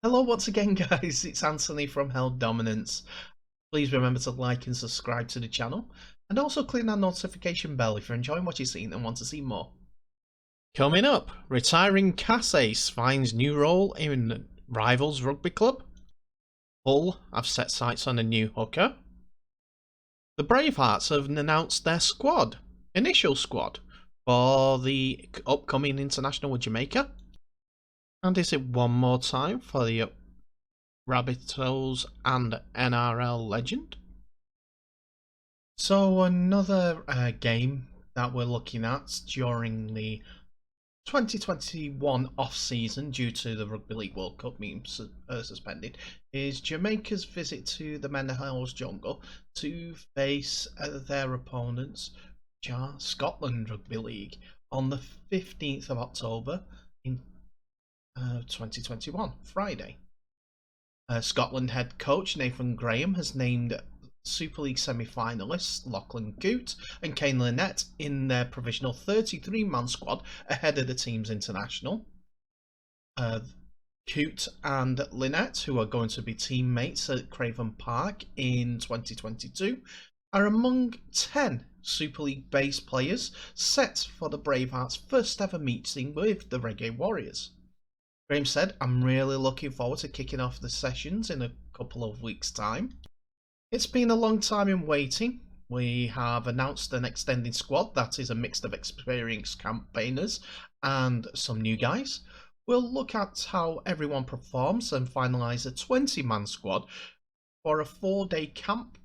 Hello once again guys, it's Anthony from Held Dominance. Please remember to like and subscribe to the channel, and also click that notification bell if you're enjoying what you're seeing and want to see more. Coming up, retiring Cass Ace finds new role in Rivals Rugby Club. Hull have set sights on a new hooker. The Bravehearts have announced their initial squad, for the upcoming international with Jamaica. And is it one more time for the Rabbitohs and NRL legend? So another game that we're looking at during the 2021 off-season due to the Rugby League World Cup being suspended is Jamaica's visit to the Mendenhall's Jungle to face their opponents, which are Scotland Rugby League, on the 15th of October in 2021, Friday. Scotland head coach Nathan Graham has named Super League semi-finalists Lachlan Coote and Kane Lynette in their provisional 33-man squad ahead of the team's international. Coote and Lynette, who are going to be teammates at Craven Park in 2022, are among 10 Super League based players set for the Bravehearts' first ever meeting with the Reggae Warriors. Graham said, "I'm really looking forward to kicking off the sessions in a couple of weeks' time. It's been a long time in waiting. We have announced an extended squad that is a mix of experienced campaigners and some new guys. We'll look at how everyone performs and finalise a 20-man squad for a 4-day camp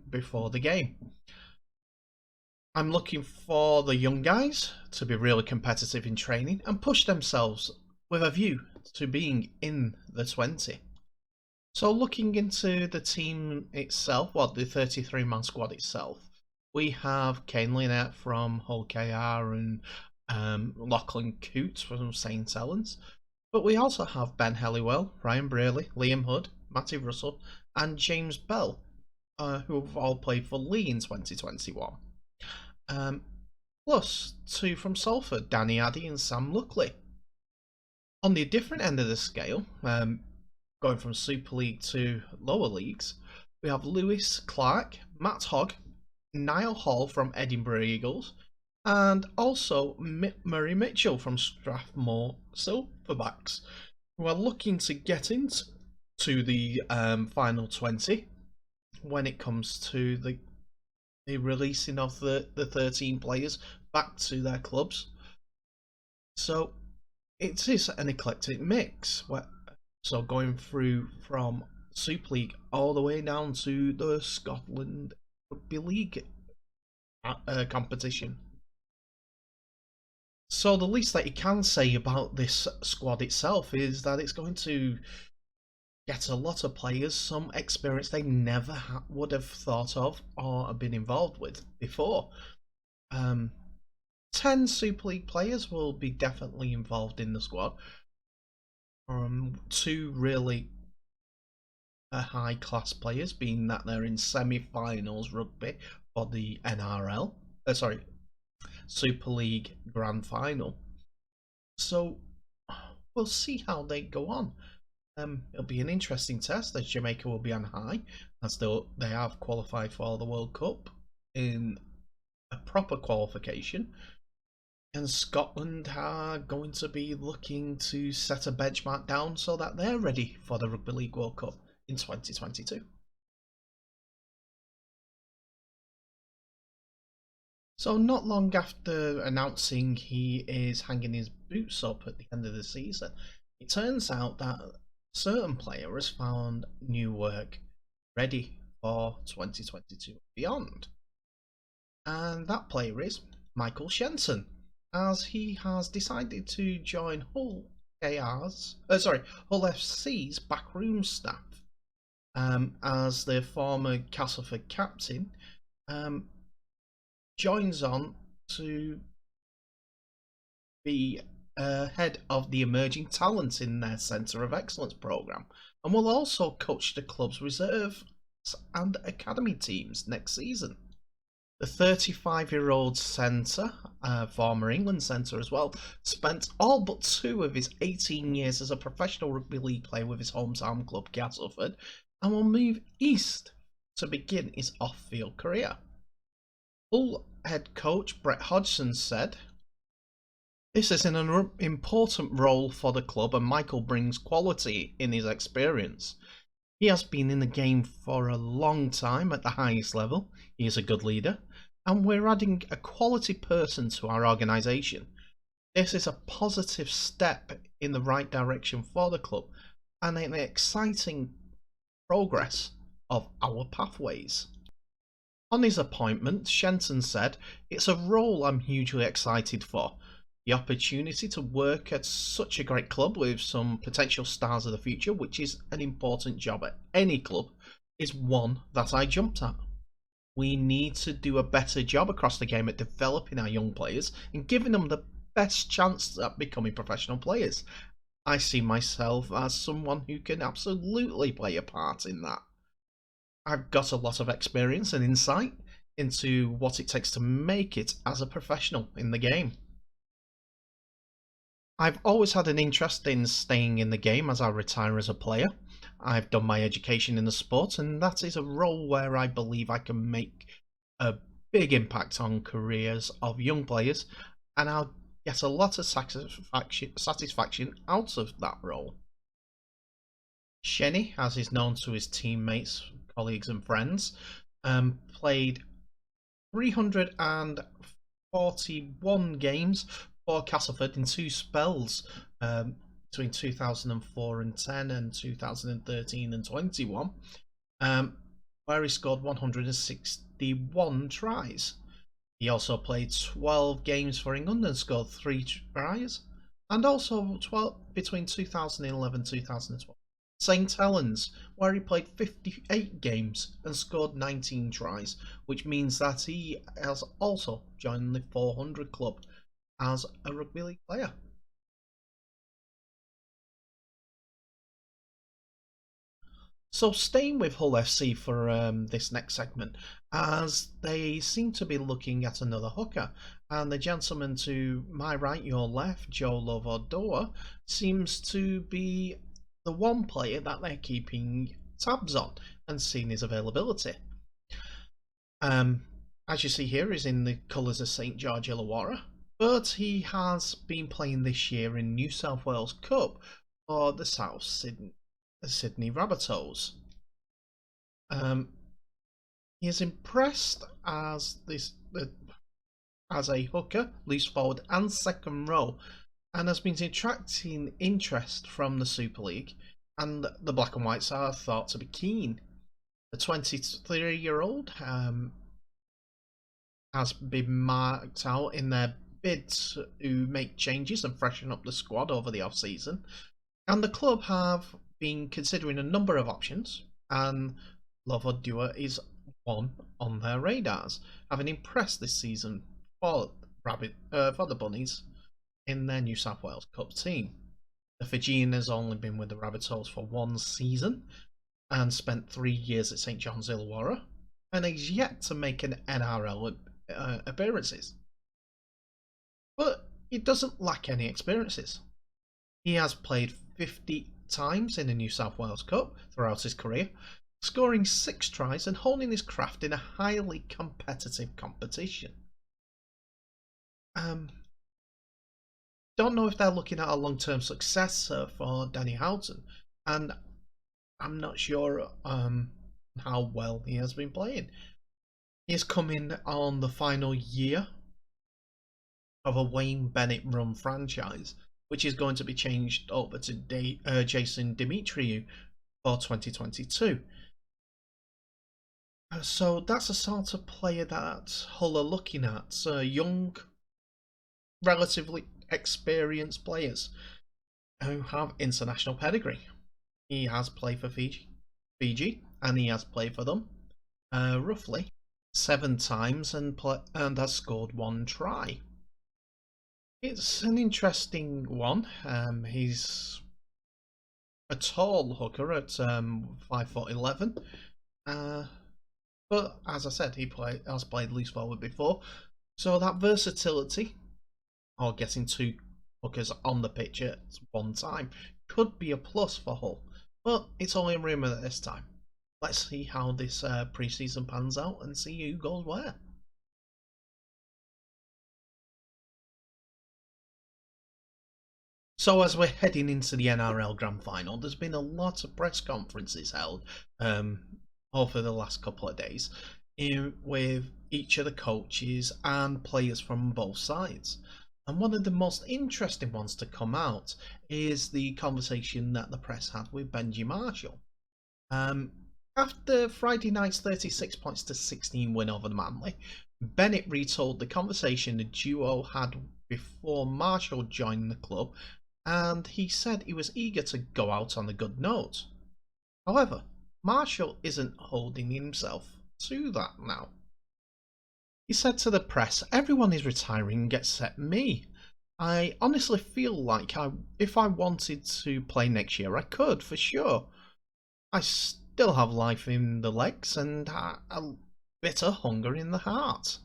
before the game. I'm looking for the young guys to be really competitive in training and push themselves with a view to being in the 20. So looking into the team itself, the 33-man squad itself, we have Kane Lynette from Hull KR and Lachlan Coote from St Helens. But we also have Ben Helliwell, Ryan Braley, Liam Hood, Matty Russell and James Bell, who have all played for Lee in 2021. Plus 2 from Salford, Danny Addy and Sam Luckley. On the different end of the scale, going from Super League to lower leagues, we have Lewis Clark, Matt Hogg, Niall Hall from Edinburgh Eagles, and also Murray Mitchell from Strathmore Silverbacks, who are looking to get into the final 20 when it comes to the releasing of the 13 players back to their clubs. So it is an eclectic mix. So going through from Super League all the way down to the Scotland Rugby League competition. So the least that you can say about this squad itself is that it's going to get a lot of players, some experience they never would have thought of or have been involved with before. 10 Super League players will be definitely involved in the squad. 2 really high class players, being that they're in semi-finals rugby for the NRL, Super League Grand Final. So we'll see how they go on. It'll be an interesting test, as Jamaica will be on high, as they have qualified for the World Cup in a proper qualification, and Scotland are going to be looking to set a benchmark down so that they're ready for the Rugby League World Cup in 2022. So not long after announcing he is hanging his boots up at the end of the season, it turns out that a certain player has found new work ready for 2022 and beyond. And that player is Michael Shenton, as he has decided to join Hull FC's backroom staff, as the former Castleford captain joins on to be head of the emerging talent in their Centre of Excellence programme, and will also coach the club's reserve and academy teams next season. The 35-year-old centre former England centre as well, spent all but 2 of his 18 years as a professional rugby league player with his hometown club Castleford, and will move east to begin his off-field career. Hull head coach Brett Hodgson said, "This is an important role for the club, and Michael brings quality in his experience. He has been in the game for a long time at the highest level. He is a good leader, and we're adding a quality person to our organisation. This is a positive step in the right direction for the club and an exciting progress of our pathways." On his appointment, Shenton said, "It's a role I'm hugely excited for. The opportunity to work at such a great club with some potential stars of the future, which is an important job at any club, is one that I jumped at. We need to do a better job across the game at developing our young players and giving them the best chance at becoming professional players. I see myself as someone who can absolutely play a part in that. I've got a lot of experience and insight into what it takes to make it as a professional in the game. I've always had an interest in staying in the game as I retire as a player. I've done my education in the sport, and that is a role where I believe I can make a big impact on careers of young players, and I'll get a lot of satisfaction out of that role." Shenny, as is known to his teammates, colleagues and friends, played 341 games for Castleford in 2 spells between 2004 and 10 and 2013 and 21, where he scored 161 tries. He also played 12 games for England and scored 3 tries, and also between 2011 and 2012. St Helens, where he played 58 games and scored 19 tries, which means that he has also joined the 400 club as a rugby league player. So staying with Hull FC for this next segment, as they seem to be looking at another hooker, and the gentleman to my right, your left, Joe Lovodoa, seems to be the one player that they're keeping tabs on and seeing his availability. As you see here, he's in the colours of St George Illawarra, but he has been playing this year in New South Wales Cup for the South Sydney Rabbitohs. He is impressed as a hooker, loose forward and second row, and has been attracting interest from the Super League, and the Black and Whites are thought to be keen. The 23-year-old has been marked out in their bid to make changes and freshen up the squad over the off-season, and the club have been considering a number of options, and Lovodoa is one on their radars, having impressed this season for the Bunnies in their New South Wales Cup team. The Fijian has only been with the Rabbitohs for 1 season and spent 3 years at St John's Illawarra, and is yet to make an NRL appearances. But he doesn't lack any experiences. He has played 50 times in the New South Wales Cup throughout his career, scoring 6 tries and honing his craft in a highly competitive competition. Don't know if they're looking at a long-term successor for Danny Houghton, and I'm not sure how well he has been playing. He is coming on the final year of a Wayne Bennett run franchise, which is going to be changed over to Jason Demetriou for 2022. So that's the sort of player that Hull are looking at. Young, relatively experienced players who have international pedigree. He has played for Fiji, and he has played for them roughly 7 times and has scored 1 try. It's an interesting one. He's a tall hooker at 5'11", but as I said, he has played loose forward before, so that versatility or getting 2 hookers on the pitch at one time could be a plus for Hull, but it's only a rumour at this time. Let's see how this pre-season pans out and see who goes where. So as we're heading into the NRL Grand Final, there's been a lot of press conferences held over the last couple of days with each of the coaches and players from both sides. And one of the most interesting ones to come out is the conversation that the press had with Benji Marshall. After Friday night's 36 points to 16 win over the Manly, Bennett retold the conversation the duo had before Marshall joined the club, and he said he was eager to go out on a good note. However, Marshall isn't holding himself to that now. He said to the press, "Everyone is retiring except me. I honestly feel like if I wanted to play next year, I could, for sure. I still have life in the legs and a bit of hunger in the heart.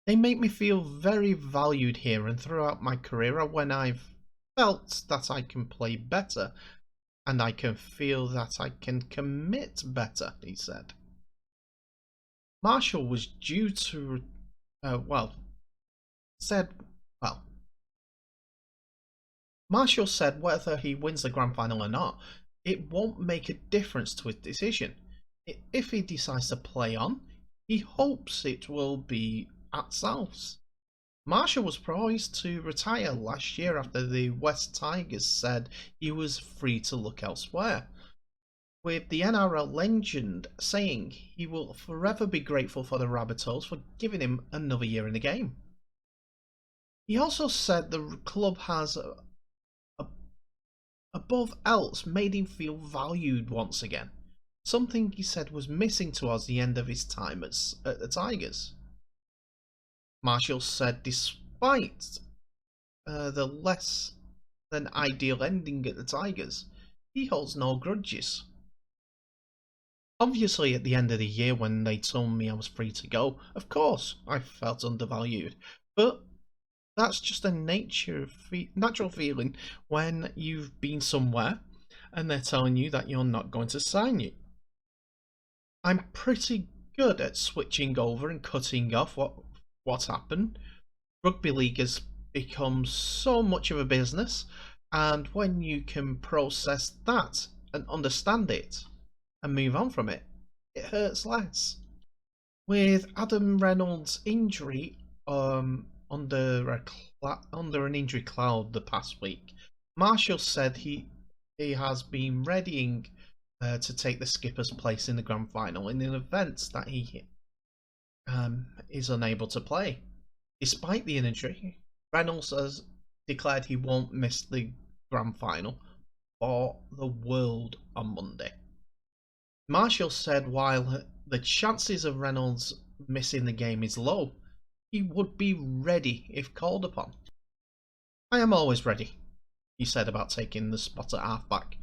They make me feel very valued here and throughout my career when I've felt that I can play better and I can feel that I can commit better," he said. Marshall was due to, Marshall said whether he wins the grand final or not, it won't make a difference to his decision. If he decides to play on, he hopes it will be at Souths. Marshall was poised to retire last year after the West Tigers said he was free to look elsewhere, with the NRL legend saying he will forever be grateful for the Rabbitohs for giving him another year in the game. He also said the club has, above else, made him feel valued once again, something he said was missing towards the end of his time at the Tigers. Marshall said despite the less than ideal ending at the Tigers, he holds no grudges. Obviously, at the end of the year when they told me I was free to go, of course I felt undervalued, but that's just a natural feeling when you've been somewhere and they're telling you that you're not going to sign you. I'm pretty good at switching over and cutting off what happened. Rugby league has become so much of a business, and when you can process that and understand it and move on from it, it hurts less. With Adam Reynolds' injury under an injury cloud the past week, Marshall said he has been readying to take the skipper's place in the grand final in an event that he is unable to play. Despite the injury, Reynolds has declared he won't miss the grand final for the world on Monday. Marshall said while the chances of Reynolds missing the game is low, he would be ready if called upon. "I am always ready," he said about taking the spot at halfback.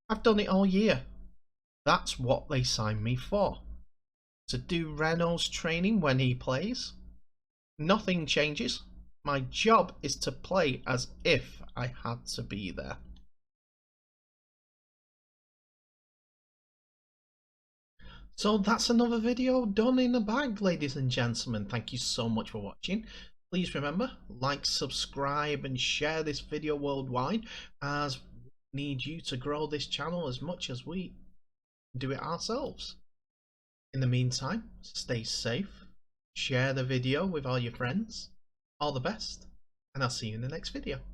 "I've done it all year. That's what they signed me for. To do Reynolds training when he plays. Nothing changes. My job is to play as if I had to be there." So that's another video done in the bag, ladies and gentlemen. Thank you so much for watching. Please remember, like, subscribe and share this video worldwide, as we need you to grow this channel as much as we do it ourselves. In the meantime, stay safe, share the video with all your friends. All the best, and I'll see you in the next video.